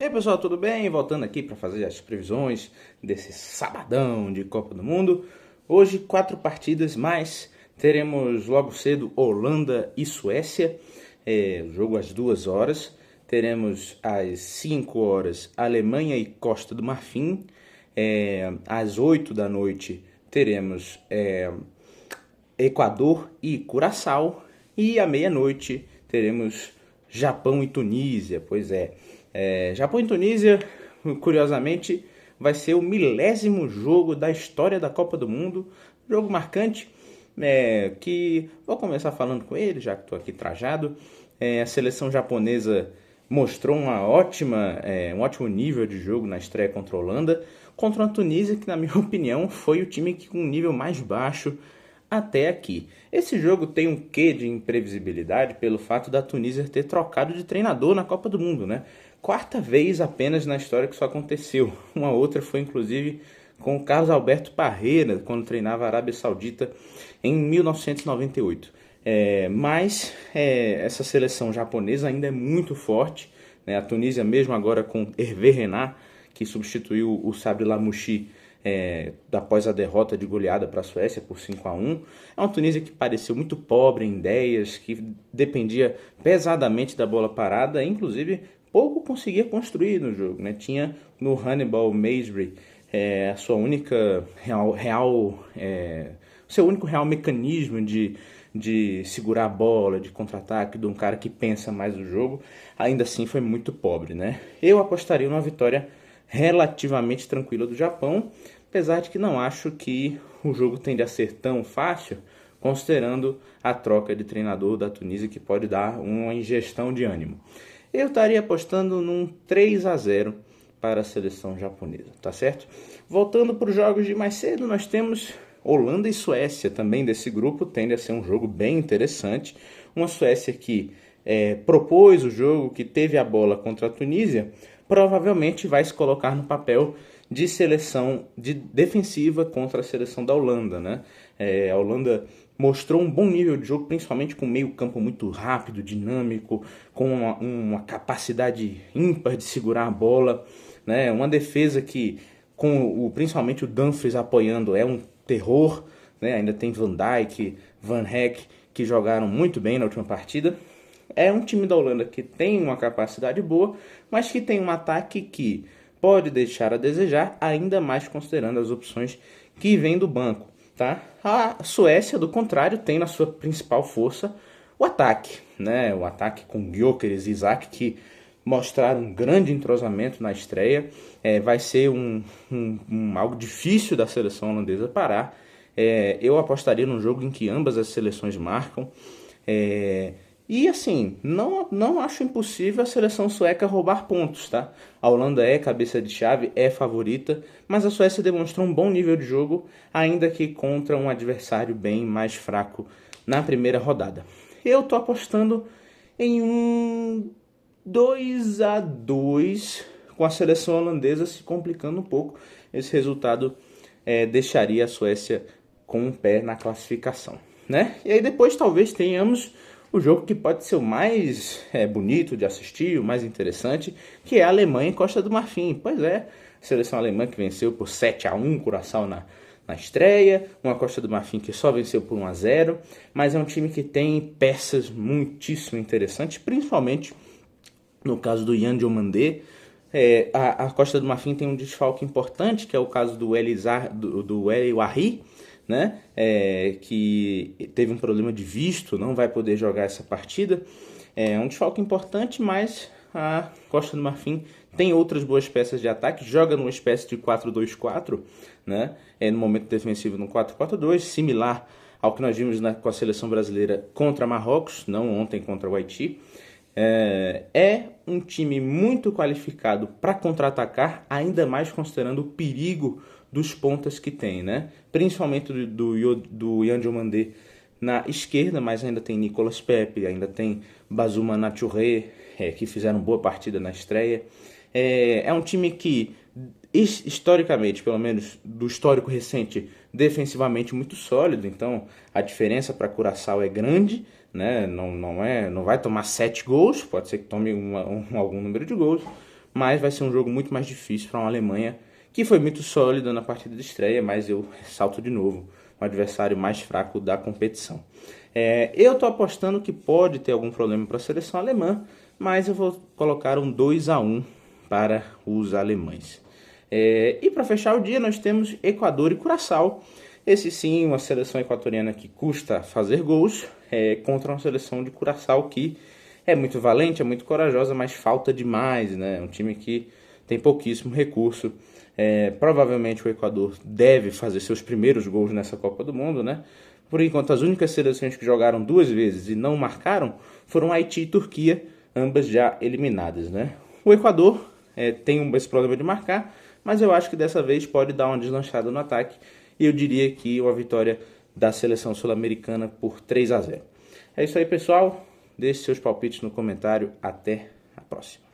E aí pessoal, tudo bem? Voltando aqui para fazer as previsões desse sabadão de Copa do Mundo. Hoje 4 partidas, mas teremos logo cedo Holanda e Suécia, jogo às 2 horas. Teremos às 5 horas Alemanha e Costa do Marfim. Às 8 da noite teremos Equador e Curaçao. E à meia-noite teremos Japão e Tunísia. Pois é, Japão e Tunísia, curiosamente, vai ser o 10º jogo da história da Copa do Mundo. Jogo marcante, que vou começar falando com ele, já que estou aqui trajado. A seleção japonesa mostrou um ótimo nível de jogo na estreia contra a Holanda, contra a Tunísia, que na minha opinião foi o time com um nível mais baixo até aqui. Esse jogo tem um quê de imprevisibilidade pelo fato da Tunísia ter trocado de treinador na Copa do Mundo, né? 4ª vez apenas na história que isso aconteceu. Uma outra foi inclusive com o Carlos Alberto Parreira, quando treinava a Arábia Saudita em 1998. Mas essa seleção japonesa ainda é muito forte, né? A Tunísia, mesmo agora com Hervé Renard, que substituiu o Sabri Lamouchi após a derrota de goleada para a Suécia por 5-1. É uma Tunísia que pareceu muito pobre em ideias, que dependia pesadamente da bola parada, inclusive pouco conseguia construir no jogo, né? Tinha no Hannibal Mejbri a sua única seu único real mecanismo de segurar a bola, de contra-ataque, de um cara que pensa mais o jogo. Ainda assim foi muito pobre, né? Eu apostaria numa vitória relativamente tranquila do Japão, apesar de que não acho que o jogo tende a ser tão fácil, considerando a troca de treinador da Tunísia, que pode dar uma ingestão de ânimo. Eu estaria apostando num 3-0 para a seleção japonesa, tá certo? Voltando para os jogos de mais cedo, nós temos Holanda e Suécia, também desse grupo, tende a ser um jogo bem interessante. Uma Suécia que propôs o jogo, que teve a bola contra a Tunísia, provavelmente vai se colocar no papel de seleção defensiva contra a seleção da Holanda, né? A Holanda mostrou um bom nível de jogo, principalmente com meio campo muito rápido, dinâmico, com uma capacidade ímpar de segurar a bola, né? Uma defesa que, principalmente o Dumfries apoiando, é um terror, né? Ainda tem Van Dijk, Van Hecke, que jogaram muito bem na última partida. É um time da Holanda que tem uma capacidade boa, mas que tem um ataque que pode deixar a desejar, ainda mais considerando as opções que vêm do banco, tá? A Suécia, do contrário, tem na sua principal força o ataque, né? O ataque com Gyökeres e Isak, que mostraram um grande entrosamento na estreia. Vai ser algo difícil da seleção holandesa parar. Eu apostaria num jogo em que ambas as seleções marcam. E assim, não acho impossível a seleção sueca roubar pontos, tá? A Holanda é cabeça de chave, é favorita, mas a Suécia demonstrou um bom nível de jogo, ainda que contra um adversário bem mais fraco na primeira rodada. Eu tô apostando em um 2-2, com a seleção holandesa se complicando um pouco. Esse resultado deixaria a Suécia com um pé na classificação, né? E aí depois talvez tenhamos o jogo que pode ser o mais bonito de assistir, o mais interessante, que é a Alemanha e Costa do Marfim. Pois é, a seleção alemã que venceu por 7-1 Curaçao na estreia, uma Costa do Marfim que só venceu por 1-0, mas é um time que tem peças muitíssimo interessantes, principalmente no caso do Yan Diomandé. A Costa do Marfim tem um desfalque importante, que é o caso do El Wahri, né? Que teve um problema de visto, não vai poder jogar essa partida. É um desfalque importante, mas a Costa do Marfim tem outras boas peças de ataque, joga numa espécie de 4-2-4, né? No momento defensivo no 4-4-2, similar ao que nós vimos com a seleção brasileira contra Marrocos, não ontem contra o Haiti. É um time muito qualificado para contra-atacar, ainda mais considerando o perigo dos pontas que tem, né? Principalmente do Yan Diomandé na esquerda, mas ainda tem Nicolas Pepe, ainda tem Bazuma Nachouré, que fizeram boa partida na estreia. É um time que, historicamente, pelo menos do histórico recente, defensivamente muito sólido, então a diferença para Curaçao é grande, né? Não vai tomar 7 gols, pode ser que tome algum número de gols, mas vai ser um jogo muito mais difícil para uma Alemanha que foi muito sólida na partida de estreia, mas eu ressalto de novo, o adversário mais fraco da competição. Eu estou apostando que pode ter algum problema para a seleção alemã, mas eu vou colocar um 2-1 para os alemães. E para fechar o dia nós temos Equador e Curaçao. Esse sim, uma seleção equatoriana que custa fazer gols, contra uma seleção de Curaçao que é muito valente, é muito corajosa, mas falta demais, né? Um time que tem pouquíssimo recurso. Provavelmente o Equador deve fazer seus primeiros gols nessa Copa do Mundo, né? Por enquanto, as únicas seleções que jogaram 2 vezes e não marcaram foram Haiti e Turquia, ambas já eliminadas, né? O Equador tem esse problema de marcar, mas eu acho que dessa vez pode dar uma deslanchada no ataque. E eu diria que uma vitória da seleção sul-americana por 3-0. É isso aí, pessoal. Deixe seus palpites no comentário. Até a próxima.